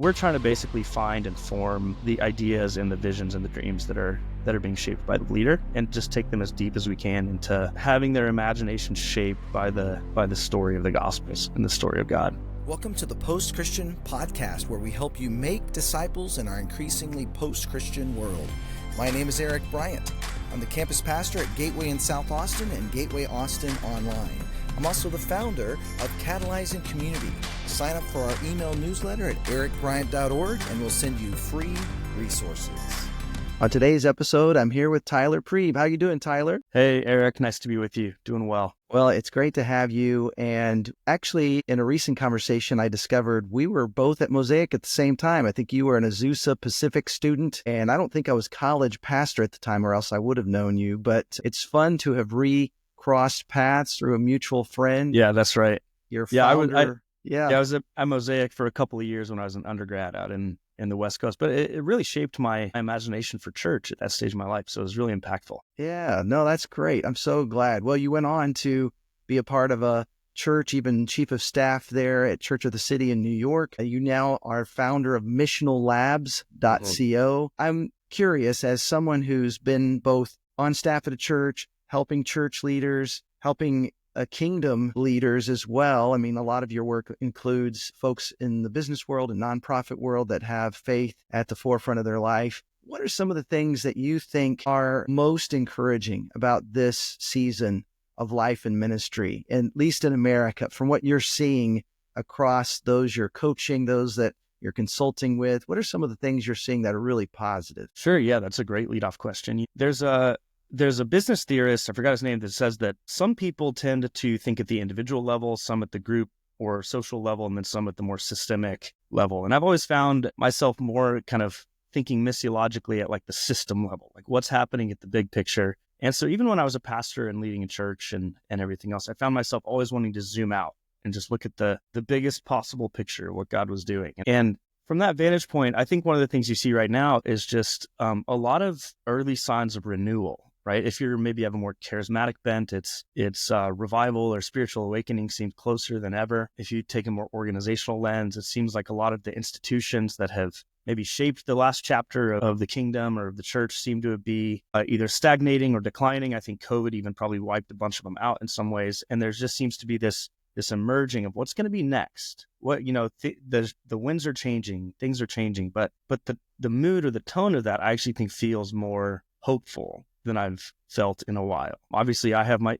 We're trying to basically find and form the ideas and the visions and the dreams that are being shaped by the leader, and just take them as deep as we can into having their imagination shaped by the story of the Gospels and the story of God. Welcome to the Post-Christian Podcast, where we help you make disciples in our increasingly post-Christian world. My name is Eric Bryant. I'm the campus pastor at Gateway in South Austin and Gateway Austin Online. I'm also the founder of Catalyzing Community. Sign up for our email newsletter at ericbryant.org and we'll send you free resources. On today's episode, I'm here with Tyler Prieb. How you doing, Tyler? Hey, Eric. Nice to be with you. Doing well. Well, it's great to have you. And actually, in a recent conversation, I discovered we were both at Mosaic at the same time. I think you were an Azusa Pacific student, and I don't think I was college pastor at the time, or else I would have known you. But it's fun to have crossed paths through a mutual friend. Yeah, that's right. Your founder. I was at Mosaic for a couple of years when I was an undergrad out in the West Coast, but it really shaped my imagination for church at that stage of my life. So it was really impactful. Yeah, no, that's great. I'm so glad. Well, you went on to be a part of a church, even chief of staff there at Church of the City in New York. You now are founder of Missional Labs.co. I'm curious, as someone who's been both on staff at a church, helping church leaders, helping kingdom leaders as well. I mean, a lot of your work includes folks in the business world and nonprofit world that have faith at the forefront of their life. What are some of the things that you think are most encouraging about this season of life and ministry, at least in America, from what you're seeing across those you're coaching, those that you're consulting with? What are some of the things you're seeing that are really positive? Sure. Yeah, that's a great leadoff question. There's a business theorist, I forgot his name, that says that some people tend to think at the individual level, some at the group or social level, and then some at the more systemic level. And I've always found myself more kind of thinking missiologically at like the system level, like what's happening at the big picture. And so even when I was a pastor and leading a church and everything else, I found myself always wanting to zoom out and just look at the biggest possible picture of what God was doing. And from that vantage point, I think one of the things you see right now is just a lot of early signs of renewal. Right? If you're maybe have a more charismatic bent, it's revival or spiritual awakening seems closer than ever. If you take a more organizational lens, it seems like a lot of the institutions that have maybe shaped the last chapter of the kingdom or of the church seem to be either stagnating or declining. I think COVID even probably wiped a bunch of them out in some ways. And there just seems to be this emerging of what's going to be next. What, the winds are changing, things are changing, but the mood or the tone of that I actually think feels more hopeful than I've felt in a while. Obviously, I have my,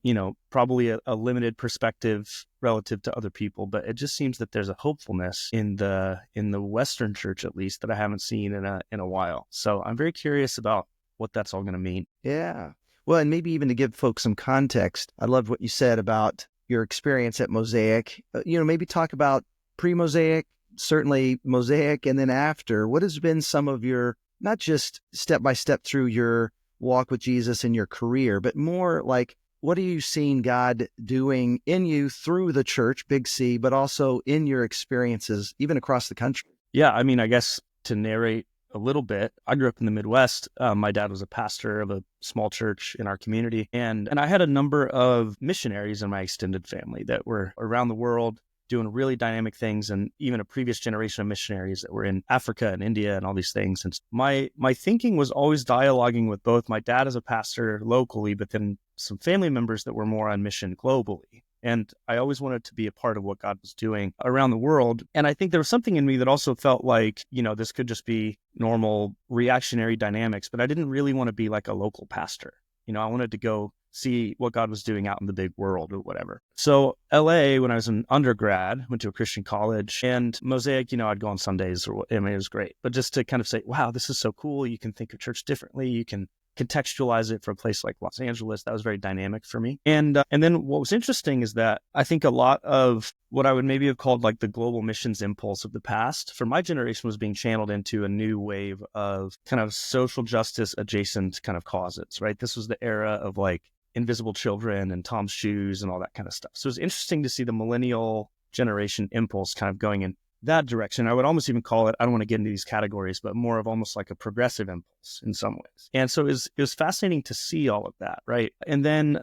probably a limited perspective relative to other people, but it just seems that there's a hopefulness in the Western church, at least, that I haven't seen in a while. So I'm very curious about what that's all going to mean. Yeah. Well, and maybe even to give folks some context, I loved what you said about your experience at Mosaic. Maybe talk about pre-Mosaic, certainly Mosaic, and then after. What has been some of your, not just step by step through your walk with Jesus in your career, but more like, what are you seeing God doing in you through the church, Big C, but also in your experiences, even across the country? Yeah, I mean, I guess to narrate a little bit, I grew up in the Midwest. My dad was a pastor of a small church in our community, and I had a number of missionaries in my extended family that were around the world doing really dynamic things, and even a previous generation of missionaries that were in Africa and India and all these things. And my thinking was always dialoguing with both my dad as a pastor locally, but then some family members that were more on mission globally. And I always wanted to be a part of what God was doing around the world. And I think there was something in me that also felt like, this could just be normal reactionary dynamics, but I didn't really want to be like a local pastor. I wanted to go see what God was doing out in the big world or whatever. So LA, when I was an undergrad, went to a Christian college, and Mosaic, I'd go on Sundays, it was great. But just to kind of say, wow, this is so cool. You can think of church differently. You can contextualize it for a place like Los Angeles. That was very dynamic for me. And then what was interesting is that I think a lot of what I would maybe have called like the global missions impulse of the past for my generation was being channeled into a new wave of kind of social justice adjacent kind of causes, right? This was the era of like Invisible Children and Tom's Shoes and all that kind of stuff. So it's interesting to see the millennial generation impulse kind of going in that direction. I would almost even call it, I don't want to get into these categories, but more of almost like a progressive impulse in some ways. And so it was fascinating to see all of that, right? And then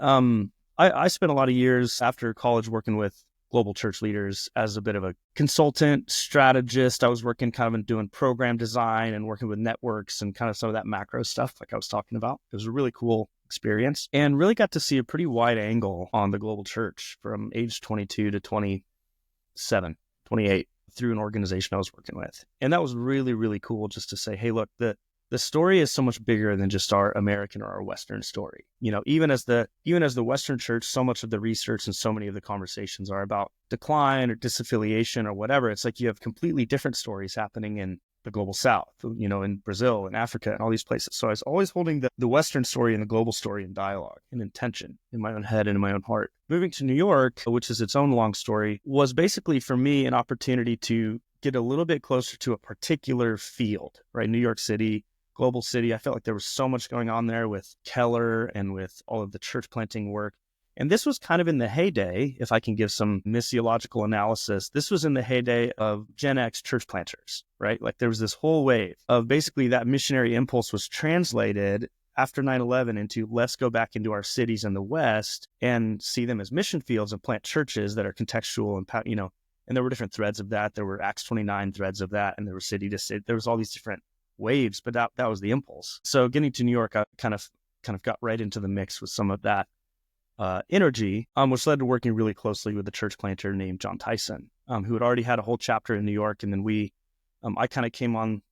I spent a lot of years after college working with global church leaders as a bit of a consultant, strategist. I was working kind of in doing program design and working with networks and kind of some of that macro stuff like I was talking about. It was a really cool experience and really got to see a pretty wide angle on the global church from age 22 to 27, 28 through an organization I was working with. And that was really, really cool just to say, hey, look, the story is so much bigger than just our American or our Western story. Even as the Western church, so much of the research and so many of the conversations are about decline or disaffiliation or whatever. It's like you have completely different stories happening in the global South, in Brazil and Africa and all these places. So I was always holding the Western story and the global story in dialogue and in tension in my own head and in my own heart. Moving to New York, which is its own long story, was basically for me an opportunity to get a little bit closer to a particular field, right? New York City, global city. I felt like there was so much going on there with Keller and with all of the church planting work. And this was kind of in the heyday, if I can give some missiological analysis, this was in the heyday of Gen X church planters, right? Like there was this whole wave of basically that missionary impulse was translated after 9/11 into let's go back into our cities in the West and see them as mission fields and plant churches that are contextual and there were different threads of that. There were Acts 29 threads of that, and there were city to city. There was all these different waves, but that was the impulse. So getting to New York, I kind of got right into the mix with some of that energy, which led to working really closely with a church planter named John Tyson, who had already had a whole chapter in New York. And then I kind of came on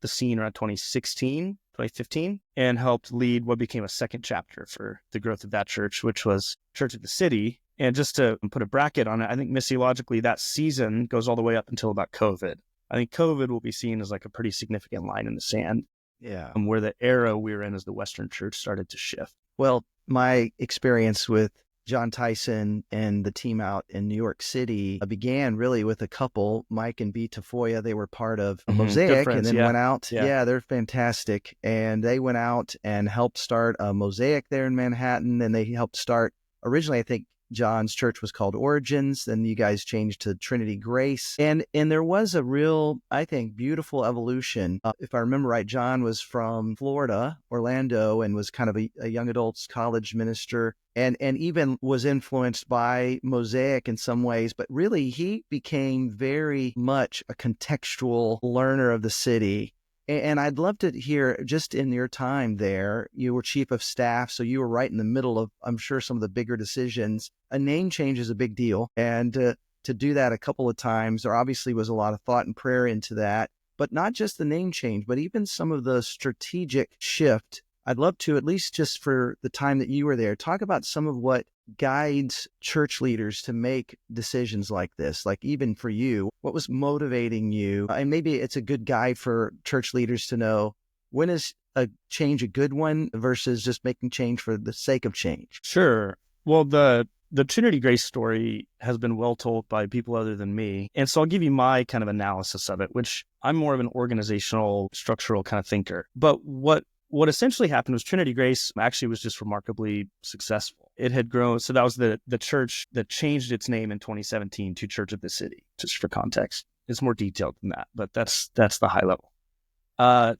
the scene around 2016, 2015, and helped lead what became a second chapter for the growth of that church, which was Church of the City. And just to put a bracket on it, I think missiologically that season goes all the way up until about COVID. I think COVID will be seen as like a pretty significant line in the sand. Yeah. Where the era we were in as the Western church started to shift. Well, my experience with John Tyson and the team out in New York City began really with a couple, Mike and B. Tafoya. They were part of Mosaic friends, and then went out. Yeah, they're fantastic. And they went out and helped start a Mosaic there in Manhattan. And they helped start, originally, I think, John's church was called Origins. Then you guys changed to Trinity Grace. And there was a real, I think, beautiful evolution. If I remember right, John was from Florida, Orlando, and was kind of a young adults college minister and even was influenced by Mosaic in some ways. But really, he became very much a contextual learner of the city. And I'd love to hear, just in your time there, you were chief of staff, so you were right in the middle of, I'm sure, some of the bigger decisions. A name change is a big deal. And to do that a couple of times, there obviously was a lot of thought and prayer into that. But not just the name change, but even some of the strategic shift. I'd love to, at least just for the time that you were there, talk about some of what guides church leaders to make decisions like this, like even for you, what was motivating you? And maybe it's a good guide for church leaders to know, when is a change a good one versus just making change for the sake of change? Sure. Well, the Trinity Grace story has been well told by people other than me. And so I'll give you my kind of analysis of it, which I'm more of an organizational, structural kind of thinker. But what essentially happened was Trinity Grace actually was just remarkably successful. It had grown. So that was the church that changed its name in 2017 to Church of the City, just for context. It's more detailed than that, but that's the high level.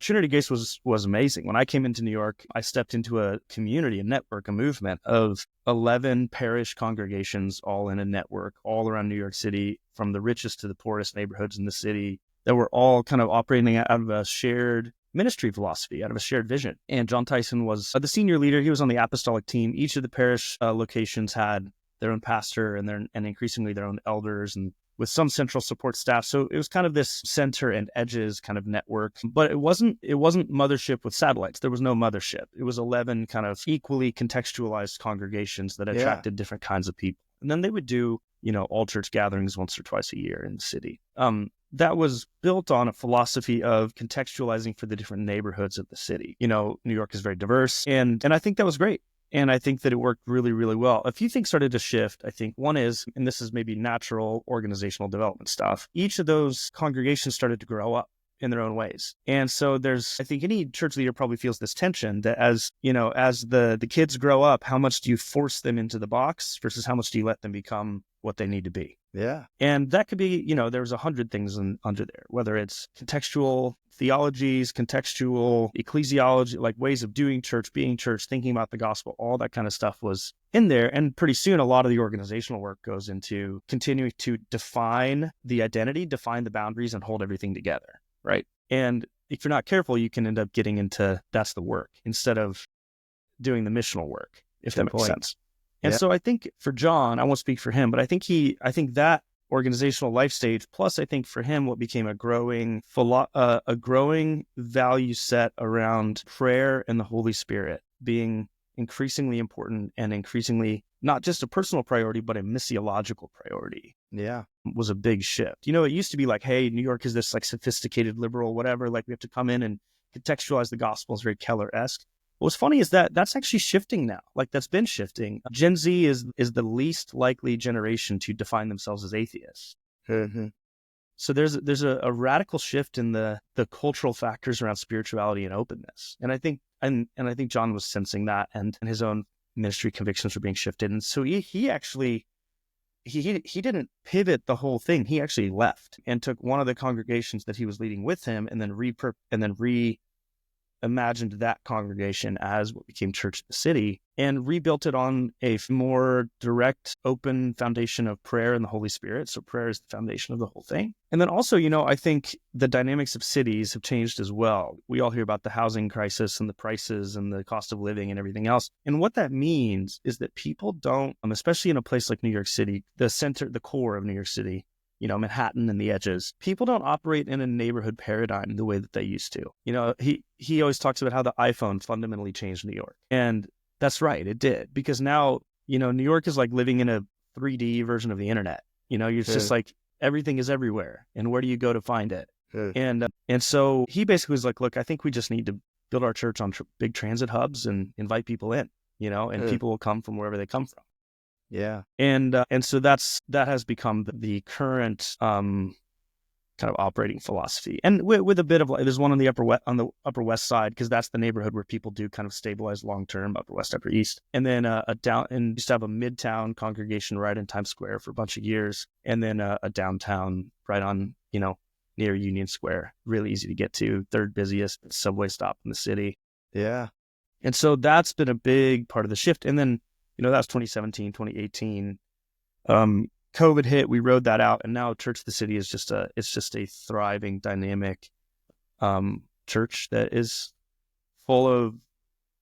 Trinity Grace was amazing. When I came into New York, I stepped into a community, a network, a movement of 11 parish congregations, all in a network, all around New York City, from the richest to the poorest neighborhoods in the city, that were all kind of operating out of a shared ministry philosophy, out of a shared vision. And John Tyson was the senior leader. He was on the apostolic team. Each of the parish locations had their own pastor and increasingly their own elders, and with some central support staff. So it was kind of this center and edges kind of network, but it wasn't mothership with satellites. There was no mothership. It was 11 kind of equally contextualized congregations that attracted different kinds of people. And then they would do, all church gatherings once or twice a year in the city. That was built on a philosophy of contextualizing for the different neighborhoods of the city. New York is very diverse, and I think that was great. And I think that it worked really, really well. A few things started to shift. I think one is, and this is maybe natural organizational development stuff, each of those congregations started to grow up in their own ways. And so I think any church leader probably feels this tension that as the kids grow up, how much do you force them into the box versus how much do you let them become what they need to be? Yeah. And that could be, there's 100 things under there, whether it's contextual theologies, contextual, ecclesiology, like ways of doing church, being church, thinking about the gospel, all that kind of stuff was in there. And pretty soon, a lot of the organizational work goes into continuing to define the identity, define the boundaries, and hold everything together, right? And if you're not careful, you can end up getting into that's the work instead of doing the missional work, if that makes sense. And so I think for John, I won't speak for him, but I think that organizational life stage, plus I think for him, what became a growing value set around prayer and the Holy Spirit being increasingly important and increasingly not just a personal priority, but a missiological priority. Yeah. Was a big shift. It used to be like, hey, New York is this like sophisticated liberal, whatever, like we have to come in and contextualize the gospel. It's very Keller-esque. What's funny is that that's actually shifting now. Like that's been shifting. Gen Z is the least likely generation to define themselves as atheists. Mm-hmm. So there's a radical shift in the cultural factors around spirituality and openness. And I think I think John was sensing that, and his own ministry convictions were being shifted. And so he actually he didn't pivot the whole thing. He actually left and took one of the congregations that he was leading with him, and then reimagined that congregation as what became Church of the City, and rebuilt it on a more direct, open foundation of prayer and the Holy Spirit. So prayer is the foundation of the whole thing. And then also, I think the dynamics of cities have changed as well. We all hear about the housing crisis and the prices and the cost of living and everything else. And what that means is that people don't, especially in a place like New York City, the core of New York City, Manhattan and the edges, people don't operate in a neighborhood paradigm the way that they used to. He always talks about how the iPhone fundamentally changed New York. And that's right, it did. Because now, New York is like living in a 3D version of the internet. You're just like, everything is everywhere. And where do you go to find it? And so he basically was like, look, I think we just need to build our church on big transit hubs and invite people in, and people will come from wherever they come from. Yeah. And so that has become the current kind of operating philosophy. And with a bit of, there's one on the Upper West Side, because that's the neighborhood where people do kind of stabilize long-term, Upper West, Upper East. And then used to have a Midtown congregation right in Times Square for a bunch of years. And then a downtown right on, near Union Square, really easy to get to, third busiest subway stop in the city. Yeah. And so that's been a big part of the shift. And then, that was 2017, 2018. COVID hit, we rode that out, and now Church of the City is just a thriving, dynamic church that is full of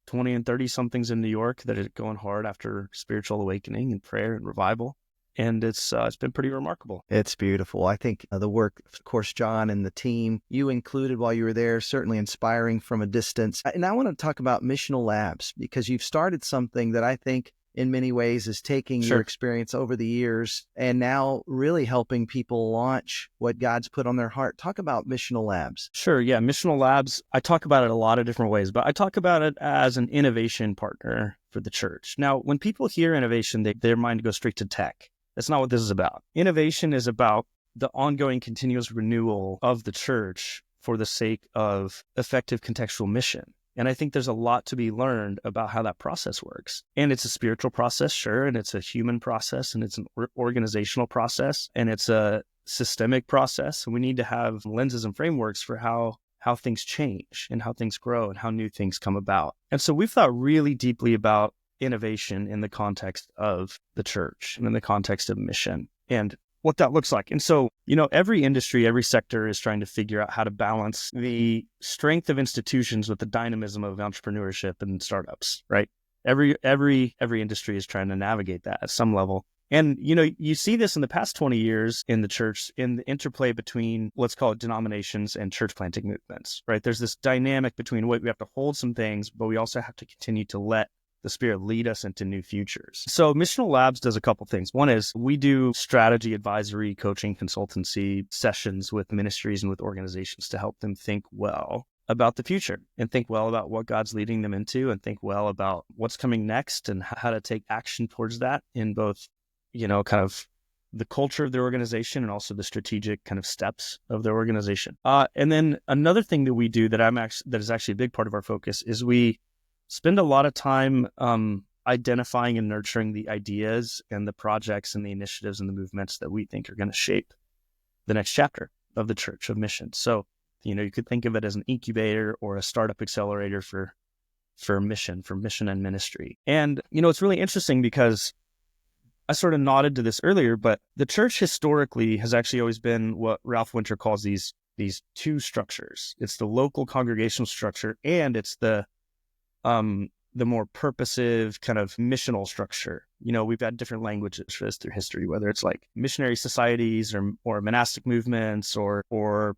20 and 30 somethings in New York that are going hard after spiritual awakening and prayer and revival. And it's been pretty remarkable. It's beautiful. I think the work, of course, John and the team you included while you were there, certainly inspiring from a distance. And I want to talk about Missional Labs, because you've started something that I think in many ways is taking your experience over the years and now really helping people launch what God's put on their heart. Talk about Missional Labs. Sure. Yeah. Missional Labs, I talk about it a lot of different ways, but I talk about it as an innovation partner for the church. Now, when people hear innovation, their mind goes straight to tech. That's not what this is about. Innovation is about the ongoing continuous renewal of the church for the sake of effective contextual mission. And I think there's a lot to be learned about how that process works. And it's a spiritual process, sure, and it's a human process, and it's an organizational process, and it's a systemic process. And we need to have lenses and frameworks for how things change and how things grow and how new things come about. And so we've thought really deeply about innovation in the context of the church and in the context of mission and what that looks like. And so, every industry, every sector is trying to figure out how to balance the strength of institutions with the dynamism of entrepreneurship and startups, right? Every industry is trying to navigate that at some level. And, you see this in the past 20 years in the church, in the interplay between, let's call it denominations and church planting movements, right? There's this dynamic between we have to hold some things, but we also have to continue to let the Spirit lead us into new futures. So Missional Labs does a couple things. One is we do strategy, advisory, coaching, consultancy sessions with ministries and with organizations to help them think well about the future and think well about what God's leading them into and think well about what's coming next and how to take action towards that in both, kind of the culture of their organization and also the strategic kind of steps of their organization. And then another thing that we do that is actually a big part of our focus is we spend a lot of time identifying and nurturing the ideas and the projects and the initiatives and the movements that we think are going to shape the next chapter of the church of mission. So You could think of it as an incubator or a startup accelerator for mission and ministry. And, it's really interesting because I sort of nodded to this earlier, but the church historically has actually always been what Ralph Winter calls these two structures. It's the local congregational structure, and it's the more purposive kind of missional structure. We've had different languages for this through history, whether it's like missionary societies or monastic movements or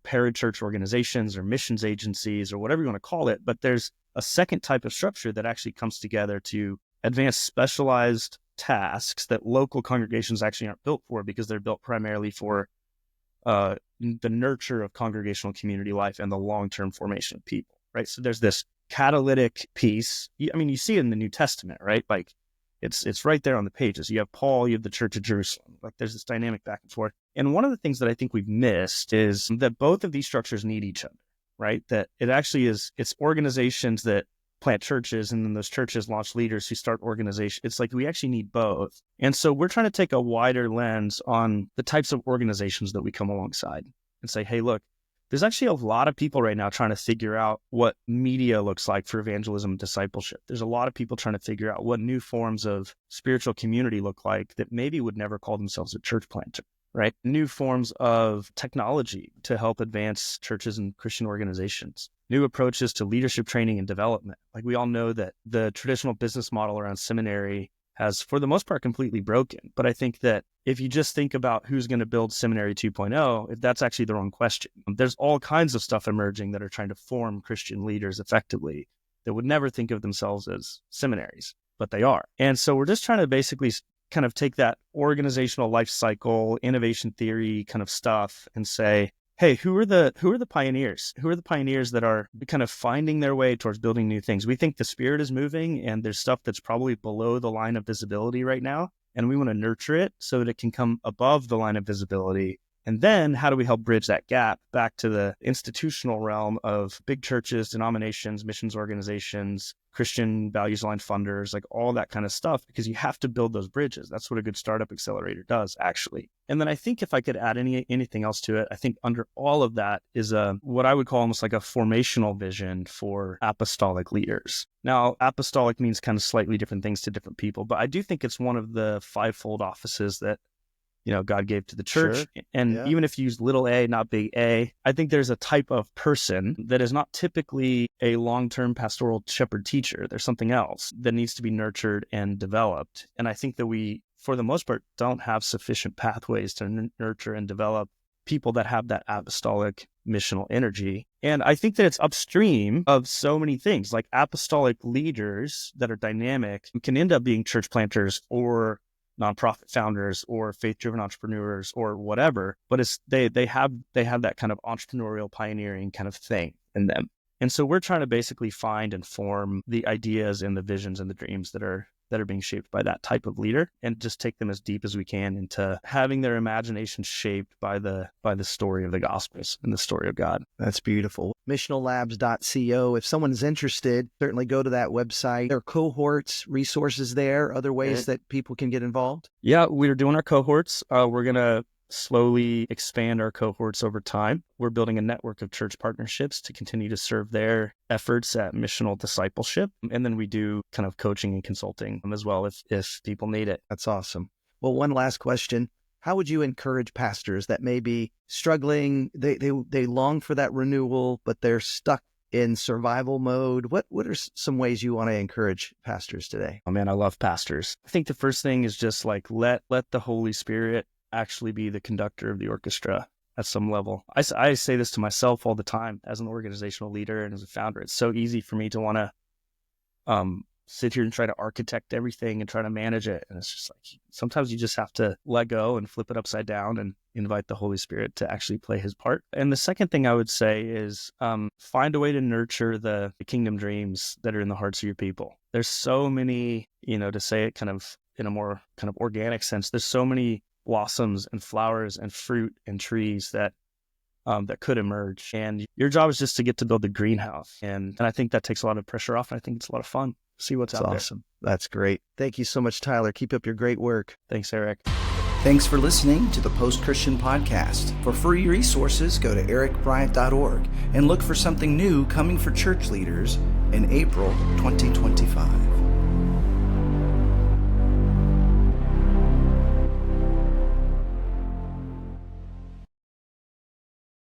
parachurch organizations or missions agencies or whatever you want to call it. But there's a second type of structure that actually comes together to advance specialized tasks that local congregations actually aren't built for, because they're built primarily for the nurture of congregational community life and the long-term formation of people, right? So there's this catalytic piece. You see it in the New Testament, right? Like it's right there on the pages. You have Paul, you have the Church of Jerusalem. Like there's this dynamic back and forth. And one of the things that I think we've missed is that both of these structures need each other, right? That it actually is, it's organizations that plant churches, and then those churches launch leaders who start organizations. It's like we actually need both. And so we're trying to take a wider lens on the types of organizations that we come alongside and say, hey, look, there's actually a lot of people right now trying to figure out what media looks like for evangelism and discipleship. There's a lot of people trying to figure out what new forms of spiritual community look like that maybe would never call themselves a church planter, right? New forms of technology to help advance churches and Christian organizations. New approaches to leadership training and development. Like we all know that the traditional business model around seminary has, for the most part, completely broken. But I think that if you just think about who's going to build Seminary 2.0, if that's actually the wrong question. There's all kinds of stuff emerging that are trying to form Christian leaders effectively that would never think of themselves as seminaries, but they are. And so we're just trying to basically kind of take that organizational life cycle, innovation theory kind of stuff and say, hey, who are the pioneers? Who are the pioneers that are kind of finding their way towards building new things? We think the Spirit is moving, and there's stuff that's probably below the line of visibility right now, and we want to nurture it so that it can come above the line of visibility. And then how do we help bridge that gap back to the institutional realm of big churches, denominations, missions organizations, Christian values aligned funders, like all that kind of stuff, because you have to build those bridges. That's what a good startup accelerator does, actually. And then I think if I could add anything else to it, I think under all of that is what I would call almost like a formational vision for apostolic leaders. Now, apostolic means kind of slightly different things to different people, but I do think it's one of the fivefold offices that God gave to the church. Sure. And even if you use little a, not big A, I think there's a type of person that is not typically a long-term pastoral shepherd teacher. There's something else that needs to be nurtured and developed. And I think that we, for the most part, don't have sufficient pathways to nurture and develop people that have that apostolic missional energy. And I think that it's upstream of so many things, like apostolic leaders that are dynamic who can end up being church planters or nonprofit founders or faith-driven entrepreneurs or whatever, but it's they have that kind of entrepreneurial pioneering kind of thing in them. And so we're trying to basically find and form the ideas and the visions and the dreams that are being shaped by that type of leader, and just take them as deep as we can into having their imagination shaped by the story of the Gospels and the story of God. That's beautiful. Missionallabs.co. If someone is interested, certainly go to that website. There are cohorts, resources there, other ways that people can get involved? Yeah, we're doing our cohorts. We're going to slowly expand our cohorts over time. We're building a network of church partnerships to continue to serve their efforts at missional discipleship. And then we do kind of coaching and consulting as well if people need it. That's awesome. Well, one last question. How would you encourage pastors that may be struggling? They long for that renewal, but they're stuck in survival mode. What are some ways you want to encourage pastors today? Oh man, I love pastors. I think the first thing is just like let the Holy Spirit actually be the conductor of the orchestra at some level. I say this to myself all the time as an organizational leader and as a founder. It's so easy for me to want to sit here and try to architect everything and try to manage it. And it's just like, sometimes you just have to let go and flip it upside down and invite the Holy Spirit to actually play his part. And the second thing I would say is find a way to nurture the kingdom dreams that are in the hearts of your people. There's so many, to say it kind of in a more kind of organic sense, there's so many blossoms and flowers and fruit and trees that could emerge. And your job is just to get to build the greenhouse. And I think that takes a lot of pressure off. And I think it's a lot of fun. See what's out there. Awesome. That's great. Thank you so much, Tyler. Keep up your great work. Thanks, Eric. Thanks for listening to the Post Christian Podcast. For free resources, go to ericbryant.org and look for something new coming for church leaders in April 2025.